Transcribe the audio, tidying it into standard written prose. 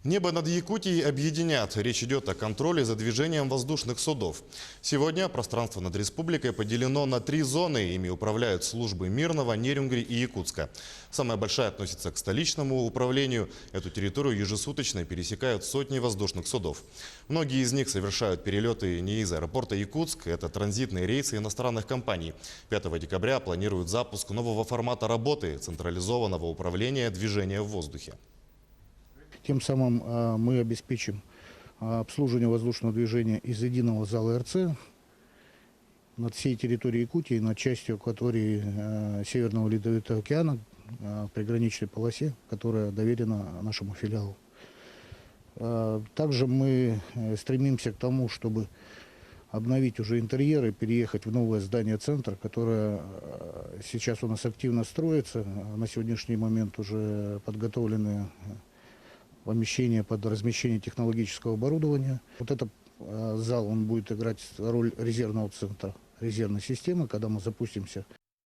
Небо над Якутией объединят. Речь идет о контроле за движением воздушных судов. Сегодня пространство над республикой поделено на 3 зоны. Ими управляют службы Мирного, Нерюнгри и Якутска. Самая большая относится к столичному управлению. Эту территорию ежесуточно пересекают сотни воздушных судов. Многие из них совершают перелеты не из аэропорта Якутск. Это транзитные рейсы иностранных компаний. 5 декабря планируют запуск нового формата работы – централизованного управления движения в воздухе. Тем самым мы обеспечим обслуживание воздушного движения из единого зала РЦ над всей территорией Якутии, над частью акватории Северного Ледовитого океана, в приграничной полосе, которая доверена нашему филиалу. Также мы стремимся к тому, чтобы обновить уже интерьеры, переехать в новое здание центра, которое сейчас у нас активно строится. На сегодняшний момент уже подготовлены помещение под размещение технологического оборудования. Вот этот зал, он будет играть роль резервного центра, резервной системы, когда мы запустимся